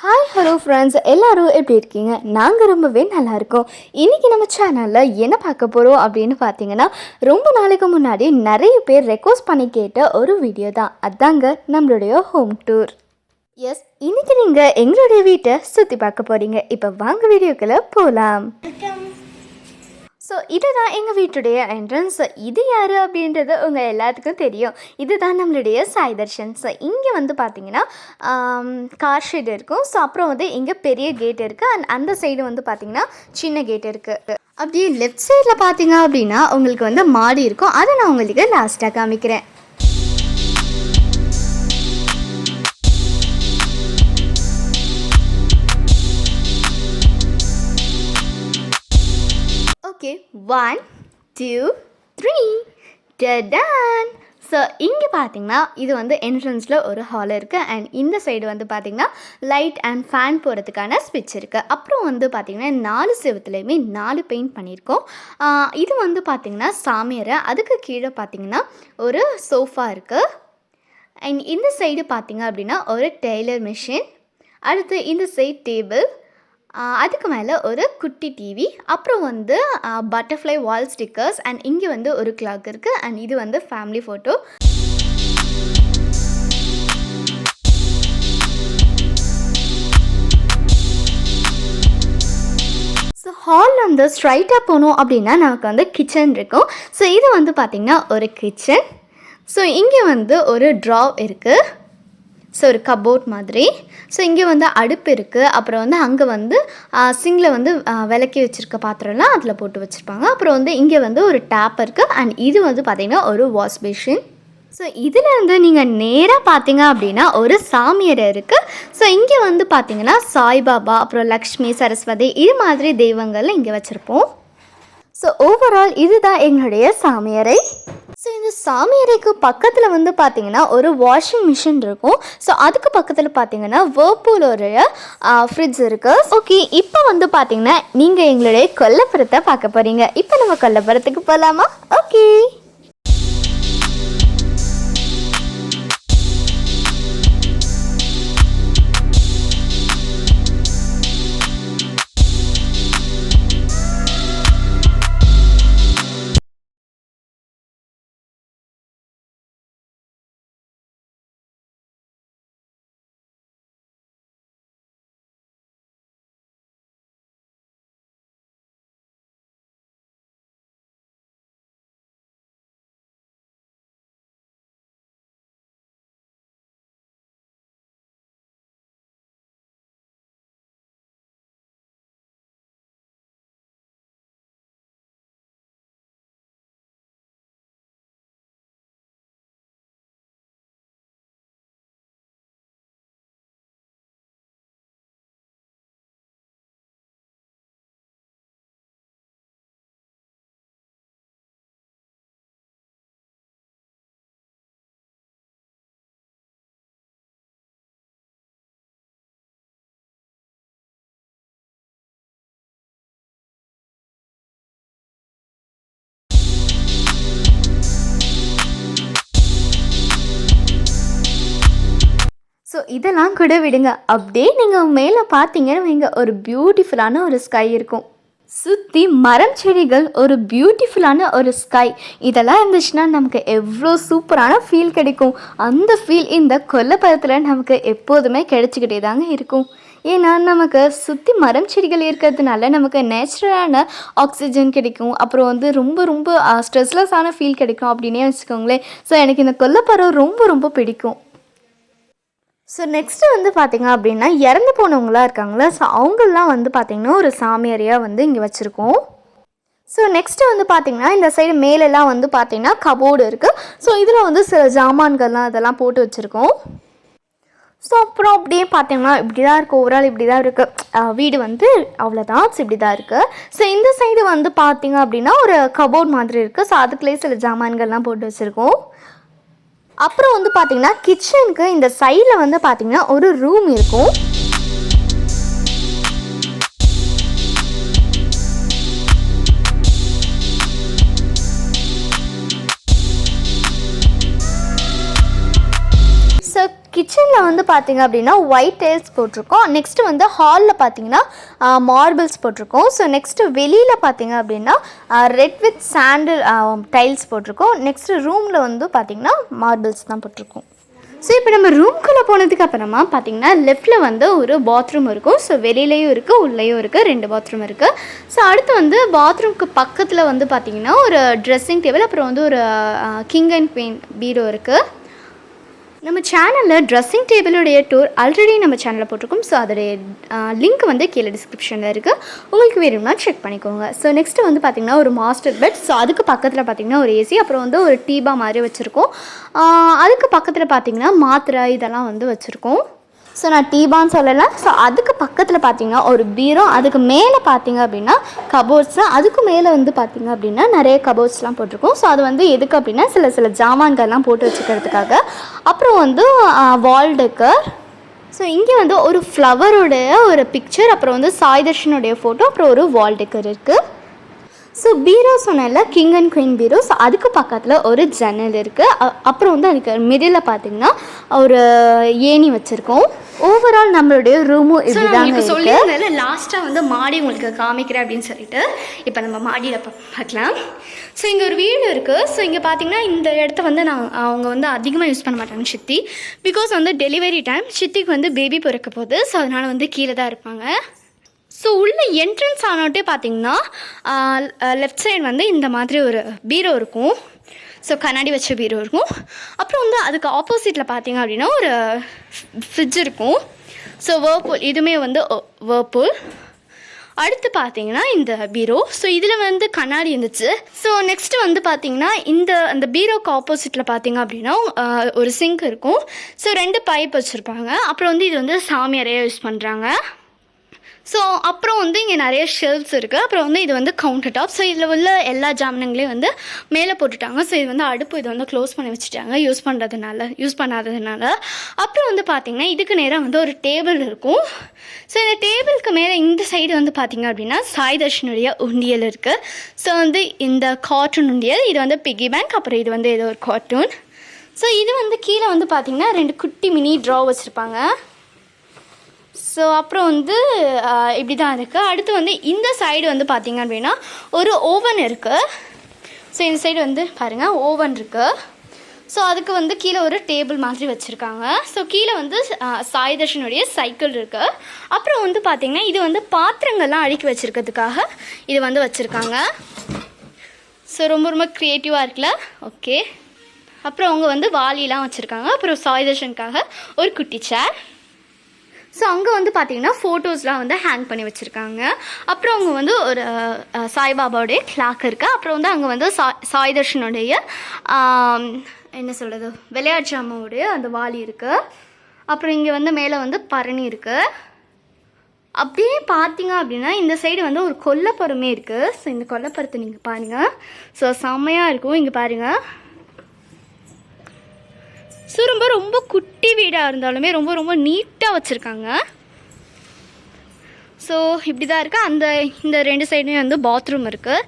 Hi hello friends, எல்லோரும் எப்படி இருக்கீங்க? நாங்கள் ரொம்பவே நல்லா இருக்கோம். இன்றைக்கி நம்ம சேனலில் என்ன பார்க்க போகிறோம் அப்படின்னு பார்த்தீங்கன்னா, ரொம்ப நாளைக்கு முன்னாடி நிறைய பேர் ரெக்வஸ்ட் பண்ணி கேட்ட ஒரு வீடியோ தான். அதாங்க நம்மளுடைய ஹோம் டூர். எஸ், இன்றைக்கி நீங்கள் எங்களுடைய வீட்டை சுற்றி பார்க்க போகிறீங்க. இப்போ வாங்க வீடியோக்குள்ளே போகலாம். ஸோ இதுதான் எங்கள் வீட்டுடைய என்ட்ரன்ஸ். இது யார் அப்படின்றது உங்கள் எல்லாத்துக்கும் தெரியும். இதுதான் நம்மளுடைய சாய் தர்ஷன். ஸோ இங்கே வந்து பார்த்திங்கன்னா கார் ஷெட் இருக்கும். ஸோ அப்புறம் வந்து இங்கே பெரிய கேட் இருக்குது. அண்ட் அந்த சைடு வந்து பார்த்திங்கன்னா சின்ன கேட் இருக்குது. அப்படியே லெஃப்ட் சைடில் பார்த்திங்க அப்படின்னா உங்களுக்கு வந்து மாடி இருக்கும். அதை நான் உங்களுக்கு லாஸ்ட்டாக காமிக்கிறேன். ஓகே, 1 2 3 டடான். ஸோ இங்கே பார்த்தீங்கன்னா இது வந்து என்ட்ரன்ஸில் ஒரு ஹால் இருக்குது. அண்ட் இந்த சைடு வந்து பார்த்திங்கன்னா லைட் அண்ட் ஃபேன் போகிறதுக்கான ஸ்விட்ச் இருக்குது. அப்புறம் வந்து பார்த்திங்கன்னா 4 செவத்துலேயுமே 4 பெயிண்ட் பண்ணியிருக்கோம். இது வந்து பார்த்திங்கன்னா சாமியாரை. அதுக்கு கீழே பார்த்திங்கன்னா ஒரு சோஃபா இருக்குது. அண்ட் இந்த சைடு பார்த்திங்க அப்படின்னா ஒரு டெய்லர் மிஷின். அடுத்து இந்த சைடு டேபிள். அதுக்கு மேலே ஒரு குட்டி டிவி. அப்புறம் வந்து பட்டர்ஃப்ளை வால் ஸ்டிக்கர்ஸ். அண்ட் இங்கே வந்து ஒரு கிளாக் இருக்குது. அண்ட் இது வந்து ஃபேமிலி ஃபோட்டோ. ஸோ ஹாலில் வந்து ஸ்ட்ரைட்டாக போனோம் அப்படின்னா நமக்கு வந்து கிச்சன் இருக்கும். ஸோ இது வந்து பார்த்திங்கன்னா ஒரு கிச்சன். ஸோ இங்கே வந்து ஒரு ட்ராவ் இருக்குது. ஸோ ஒரு கபோர்ட் மாதிரி. ஸோ இங்கே வந்து அடுப்பு இருக்குது. அப்புறம் வந்து அங்கே வந்து சிங்கில் வந்து விளக்கி வச்சுருக்க பாத்திரம்லாம் அதில் போட்டு வச்சுருப்பாங்க. அப்புறம் வந்து இங்கே வந்து ஒரு டேப் இருக்குது. அண்ட் இது வந்து பார்த்திங்கன்னா ஒரு வாஷ் பேஷின். ஸோ இதில் வந்து நீங்கள் நேராக பார்த்தீங்க அப்படின்னா ஒரு சாமியார் இருக்குது. ஸோ இங்கே வந்து பார்த்திங்கன்னா சாய்பாபா, அப்புறம் லக்ஷ்மி, சரஸ்வதி, இது மாதிரி தெய்வங்கள் இங்கே வச்சுருப்போம். ஸோ ஓவரால் இதுதான் எங்களுடைய சாமியாரை. ஸோ இந்த சாமியாரைக்கு பக்கத்தில் வந்து பார்த்திங்கன்னா ஒரு வாஷிங் மிஷின் இருக்கும். ஸோ அதுக்கு பக்கத்தில் பார்த்திங்கன்னா வேர்பூலோடைய ஃப்ரிட்ஜ் இருக்குது. ஓகே, இப்போ வந்து பார்த்திங்கன்னா நீங்கள் எங்களுடைய கொல்லைப்புறத்தை பார்க்க போகிறீங்க. இப்போ நம்ம கொல்லைப்புறத்துக்கு போகலாமா? ஓகே. ஸோ இதெல்லாம் கூட விடுங்க. அப்படியே நீங்கள் மேலே பார்த்தீங்கன்னா இங்கே ஒரு பியூட்டிஃபுல்லான ஒரு ஸ்கை இருக்கும். சுற்றி மரம், செடிகள், ஒரு பியூட்டிஃபுல்லான ஒரு ஸ்கை. இதெல்லாம் இருந்துச்சுன்னா நமக்கு எவ்வளோ சூப்பரான ஃபீல் கிடைக்கும். அந்த ஃபீல் இந்த கொல்லைப்புறத்தில் நமக்கு எப்போதுமே கிடைச்சிக்கிட்டே தாங்க இருக்கும். ஏன்னா நமக்கு சுற்றி மரம், செடிகள் இருக்கிறதுனால நமக்கு நேச்சுரலான ஆக்சிஜன் கிடைக்கும். அப்புறம் வந்து ரொம்ப ரொம்ப ஸ்ட்ரெஸ்லெஸ்ஸான ஃபீல் கிடைக்கும் அப்படின்னே வச்சுக்கோங்களேன். ஸோ எனக்கு இந்த கொல்லைப்புறம் ரொம்ப ரொம்ப பிடிக்கும். ஸோ நெக்ஸ்ட்டு வந்து பார்த்திங்க அப்படின்னா இறந்து போனவங்களாம் இருக்காங்களா, ஸோ அவங்களாம் வந்து பார்த்திங்கன்னா ஒரு சாமியாரியாக வந்து இங்கே வச்சுருக்கோம். ஸோ நெக்ஸ்ட்டு வந்து பார்த்திங்கன்னா இந்த சைடு மேலெல்லாம் வந்து பார்த்திங்கன்னா கபோர்டு இருக்குது. ஸோ இதில் வந்து சில ஜாமான்கள்லாம் இதெல்லாம் போட்டு வச்சுருக்கோம். ஸோ அப்புறம் அப்படியே பார்த்திங்கன்னா இப்படி தான் இருக்குது. ஓவரால் இப்படி தான் இருக்குது வீடு வந்து. அவ்வளோதான். ஸோ இப்படி தான் இருக்குது. ஸோ இந்த சைடு வந்து பார்த்திங்க அப்படின்னா ஒரு கபோர்ட் மாதிரி இருக்குது. ஸோ அதுக்குள்ளேயே சில ஜாமான்கள்லாம் போட்டு வச்சுருக்கோம். அப்புறம் வந்து பார்த்திங்கன்னா கிச்சனுக்கு இந்த சைடில் வந்து பார்த்திங்கன்னா ஒரு ரூம் இருக்கும். ஸோ கிச்சனில் வந்து பார்த்திங்க அப்படின்னா ஒயிட் டைல்ஸ் போட்டிருக்கோம். நெக்ஸ்ட்டு வந்து ஹாலில் பார்த்திங்கன்னா மார்பிள்ஸ் போட்டிருக்கோம். ஸோ நெக்ஸ்ட்டு வெளியில் பார்த்திங்க அப்படின்னா ரெட் வித் சாண்டில் டைல்ஸ் போட்டிருக்கோம். நெக்ஸ்ட்டு ரூமில் வந்து பார்த்திங்கன்னா மார்பிள்ஸ் தான் போட்டிருக்கோம். ஸோ இப்போ நம்ம ரூம்குள்ளே போனதுக்கு அப்புறமா பார்த்திங்கன்னா லெஃப்ட்டில் வந்து ஒரு பாத்ரூம் இருக்கும். ஸோ வெளியிலையும் இருக்குது, உள்ளேயும் இருக்குது, 2 பாத்ரூம் இருக்குது. ஸோ அடுத்து வந்து பாத்ரூம்க்கு பக்கத்தில் வந்து பார்த்திங்கன்னா ஒரு ட்ரெஸ்ஸிங் டேபிள், அப்புறம் வந்து ஒரு கிங் அண்ட் குவீன் பீரோ இருக்குது. நம்ம சேனலில் ட்ரெஸ்ஸிங் டேபிளுடைய டூர் ஆல்ரெடி நம்ம சேனலில் போட்டிருக்கோம். ஸோ அதோடைய லிங்க் வந்து கீழே டிஸ்கிரிப்ஷனில் இருக்குது, உங்களுக்கு வேணும்னா செக் பண்ணிக்கோங்க. ஸோ நெக்ஸ்ட்டு வந்து பார்த்திங்கன்னா ஒரு மாஸ்டர் பெட். ஸோ அதுக்கு பக்கத்தில் பார்த்திங்கன்னா ஒரு ஏசி, அப்புறம் வந்து ஒரு டீபா மாதிரி வச்சுருக்கோம். அதுக்கு பக்கத்தில் பார்த்திங்கன்னா மாத்திரை இதெல்லாம் வந்து வச்சுருக்கோம். ஸோ நான் டீபான்னு சொல்லலை. ஸோ அதுக்கு பக்கத்தில் பார்த்திங்கன்னா ஒரு பீரோ, அதுக்கு மேலே பார்த்திங்க அப்படின்னா கபோர்ட்ஸு, அதுக்கு மேலே வந்து பார்த்திங்க அப்படின்னா நிறைய கபோர்ட்ஸ்லாம் போட்டிருக்கோம். ஸோ அது வந்து எதுக்கு அப்படின்னா சில ஜாமான்கள்லாம் போட்டு வச்சுக்கிறதுக்காக. அப்புறம் வந்து வால் டெக்கர். ஸோ இங்கே வந்து ஒரு ஃப்ளவருடைய ஒரு பிக்சர், அப்புறம் வந்து சாய் தர்ஷனுடைய ஃபோட்டோ, அப்புறம் ஒரு வால் டெக்கர் இருக்குது. ஸோ பீரோ சொன்னல king and queen bureau. So அதுக்கு பக்கத்தில் ஒரு ஜன்னல் இருக்குது. அப்புறம் வந்து அதுக்கு மிடில் பார்த்திங்கன்னா ஒரு ஏணி வச்சுருக்கோம். ஓவரால் நம்மளுடைய ரூமும் இப்படி தாங்க சொல்லியிருந்தால லாஸ்ட்டாக வந்து மாடி உங்களுக்கு காமிக்கிறேன் அப்படின்னு சொல்லிட்டு இப்போ நம்ம மாடியில் பார்க்கலாம். ஸோ இங்கே ஒரு வீடு இருக்குது. ஸோ இங்கே பார்த்திங்கன்னா இந்த இடத்த வந்து அவங்க வந்து அதிகமாக யூஸ் பண்ண மாட்டாங்க சித்தி. பிகாஸ் வந்து டெலிவரி டைம், சித்திக்கு வந்து பேபி பிறக்க போகுது. ஸோ அதனால் வந்து கீழே தான் இருப்பாங்க. ஸோ உள்ள என்ட்ரன்ஸ் ஆனோட்டே பார்த்திங்கன்னா லெஃப்ட் சைடு வந்து இந்த மாதிரி ஒரு பீரோ இருக்கும். ஸோ கண்ணாடி வச்ச பீரோ இருக்கும். அப்புறம் வந்து அதுக்கு ஆப்போசிட்டில் பார்த்திங்க அப்படின்னா ஒரு ஃப்ரிட்ஜ் இருக்கும். ஸோ வேர்பூல், இதுவுமே வந்து வேர்பூல். அடுத்து பார்த்திங்கன்னா இந்த பீரோ. ஸோ இதில் வந்து கண்ணாடி இருந்துச்சு. ஸோ நெக்ஸ்ட்டு வந்து பார்த்திங்கன்னா அந்த பீரோக்கு ஆப்போசிட்டில் பார்த்திங்க அப்படின்னா ஒரு சிங்க் இருக்கும். ஸோ 2 பைப் வச்சுருப்பாங்க. அப்புறம் வந்து இது வந்து சாமி அறையாக யூஸ் பண்ணுறாங்க. ஸோ அப்புறம் வந்து இங்கே நிறைய ஷெல்ஃப்ஸ் இருக்குது. அப்புறம் வந்து இது வந்து கவுண்டர் டாப். ஸோ இதில் உள்ள எல்லா ஜாமான்களையும் வந்து மேலே போட்டுட்டாங்க. ஸோ இது வந்து அடுப்பு, இது வந்து க்ளோஸ் பண்ணி வச்சுட்டாங்க யூஸ் பண்ணாததுனால. அப்புறம் வந்து பார்த்திங்கன்னா இதுக்கு நேராக வந்து ஒரு டேபிள் இருக்கும். ஸோ இந்த டேபிளுக்கு மேலே இந்த சைடு வந்து பார்த்திங்க அப்படின்னா சாய் தர்ஷனுடைய உண்டியல் இருக்குது. ஸோ வந்து இந்த கார்ட்டூன் உண்டியல், இது வந்து பிக்கி பேங்க், அப்புறம் இது வந்து ஏதோ ஒரு கார்ட்டூன். ஸோ இது வந்து கீழே வந்து பார்த்திங்கன்னா 2 குட்டி மினி ட்ரா வச்சுருப்பாங்க. ஸோ அப்புறம் வந்து இப்படி தான் இருக்குது. அடுத்து வந்து இந்த சைடு வந்து பார்த்திங்க அப்படின்னா ஒரு ஓவன் இருக்குது. ஸோ இந்த சைடு வந்து பாருங்கள் ஓவன் இருக்குது. ஸோ அதுக்கு வந்து கீழே ஒரு டேபிள் மாதிரி வச்சுருக்காங்க. ஸோ கீழே வந்து சாய் தர்ஷனுடைய சைக்கிள் இருக்குது. அப்புறம் வந்து பார்த்திங்கன்னா இது வந்து பாத்திரங்கள்லாம் அடுக்கி வச்சுருக்கிறதுக்காக இது வந்து வச்சுருக்காங்க. ஸோ ரொம்ப ரொம்ப க்ரியேட்டிவாக இருக்குல்ல. ஓகே. அப்புறம் அவங்க வந்து வாலிலாம் வச்சுருக்காங்க. அப்புறம் சாய் தர்ஷனுக்காக ஒரு குட்டி சேர். ஸோ அங்கே வந்து பார்த்திங்கன்னா ஃபோட்டோஸ்லாம் வந்து ஹேங் பண்ணி வச்சுருக்காங்க. அப்புறம் அவங்க வந்து ஒரு சாய்பாபாவுடைய கிளாக் இருக்குது. அப்புறம் வந்து அங்கே வந்து சாய் தர்ஷனுடைய என்ன சொல்கிறது விளையாட்டு ஜாமாவுடைய அந்த வாலி இருக்குது. அப்புறம் இங்கே வந்து மேலே வந்து பரணி இருக்குது. அப்படியே பார்த்தீங்க அப்படின்னா இந்த சைடு வந்து ஒரு கொல்லைப்புறமே இருக்குது. ஸோ இந்த கொல்லைப்புறத்தை நீங்கள் பாருங்கள். ஸோ செம்மையாக இருக்கும். இங்கே பாருங்கள். ஸோ ரொம்ப ரொம்ப குட்டி வீடாக இருந்தாலுமே ரொம்ப ரொம்ப நீட்டாக வச்சுருக்காங்க. ஸோ இப்படி தான் இருக்குது. இந்த 2 சைடுமே வந்து பாத்ரூம் இருக்குது.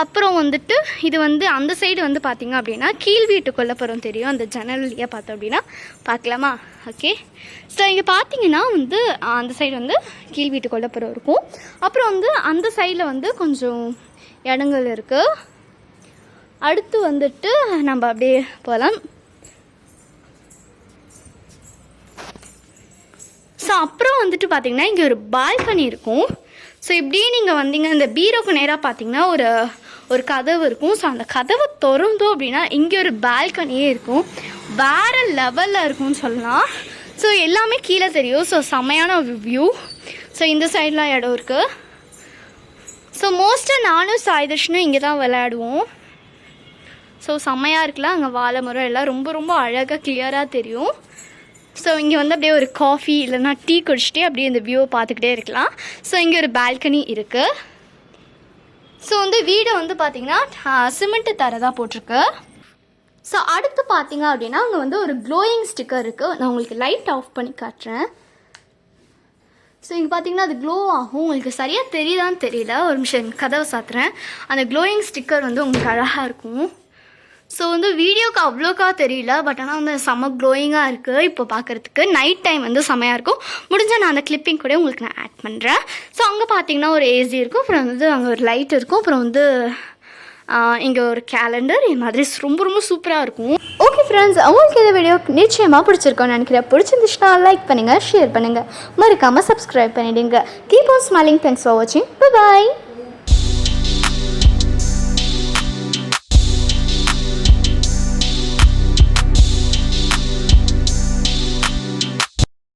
அப்புறம் வந்துட்டு இது வந்து அந்த சைடு வந்து பார்த்திங்க அப்படின்னா கீழ் வீட்டு கொல்லைப்புறம் தெரியும். அந்த ஜன்னல் வழியாக பார்த்தோம் அப்படின்னா பார்க்கலாமா? ஓகே. ஸோ இங்கே பார்த்தீங்கன்னா வந்து அந்த சைடு வந்து கீழ் வீட்டு கொல்லைப்புறம் இருக்கும். அப்புறம் வந்து அந்த சைடில் வந்து கொஞ்சம் இடங்கள் இருக்குது. அடுத்து வந்துட்டு நம்ம அப்படியே போகலாம். ஸோ அப்புறம் வந்துட்டு பார்த்திங்கன்னா இங்கே ஒரு பால்கனி இருக்கும். ஸோ இப்படியே நீங்கள் வந்தீங்க இந்த பீரோக்கு நேராக பார்த்தீங்கன்னா ஒரு கதவு இருக்கும். ஸோ அந்த கதவை திறந்தோம் அப்படின்னா இங்கே ஒரு பால்கனியே இருக்கும். வேறு லெவலில் இருக்கும்னு சொல்லலாம். ஸோ எல்லாமே கீழே தெரியும். ஸோ செம்மையான வியூ. ஸோ இந்த சைட்லாம் இடம் இருக்குது. ஸோ மோஸ்ட்டாக நானும் சாய் தர்ஷனும் இங்கே தான் விளையாடுவோம். ஸோ செம்மையாக இருக்குல்ல. அங்கே வாழை மரம் எல்லாம் ரொம்ப ரொம்ப அழகாக கிளியராக தெரியும். ஸோ இங்கே வந்து அப்படியே ஒரு காஃபி இல்லைன்னா டீ குடிச்சிட்டே அப்படியே இந்த வியூவை பார்த்துக்கிட்டே இருக்கலாம். ஸோ இங்கே ஒரு பால்கனி இருக்குது. ஸோ வந்து வீடை வந்து பார்த்திங்கன்னா சிமெண்ட்டு தரை தான் போட்டிருக்கு. ஸோ அடுத்து பார்த்திங்க அப்படின்னா அங்கே வந்து ஒரு க்ளோயிங் ஸ்டிக்கர் இருக்குது. நான் உங்களுக்கு லைட் ஆஃப் பண்ணி காட்டுறேன். ஸோ இங்கே பார்த்திங்கன்னா அது க்ளோ ஆகும். உங்களுக்கு சரியாக தெரியுதான்னு தெரியல. ஒரு நிமிஷம் கதவை சாத்துறேன். அந்த க்ளோயிங் ஸ்டிக்கர் வந்து உங்களுக்கு அழகாக இருக்கும். ஸோ வந்து வீடியோக்கு அவ்வளோக்கா தெரியல, பட் ஆனால் வந்து செம்ம க்ளோயிங்காக இருக்குது இப்போ பார்க்குறதுக்கு. நைட் டைம் வந்து செம்மையாக இருக்கும். முடிஞ்சால் நான் அந்த கிளிப்பிங் கூட உங்களுக்கு நான் ஆட் பண்ணுறேன். ஸோ அங்கே பார்த்தீங்கன்னா ஒரு ஏசி இருக்கும், அப்புறம் வந்து அங்கே ஒரு லைட் இருக்கும், அப்புறம் வந்து இங்கே ஒரு கேலண்டர். இது மாதிரி ரொம்ப ரொம்ப சூப்பராக இருக்கும். ஓகே ஃப்ரெண்ட்ஸ், உங்களுக்கு இந்த வீடியோ நிச்சயமாக பிடிச்சிருக்கோன்னு நினைக்கிறேன். பிடிச்சிருந்துச்சுன்னா லைக் பண்ணுங்கள், ஷேர் பண்ணுங்கள், மறக்காமல் சப்ஸ்கிரைப் பண்ணிவிடுங்க. Keep on smiling. Thanks for வாட்சிங். பை பாய்.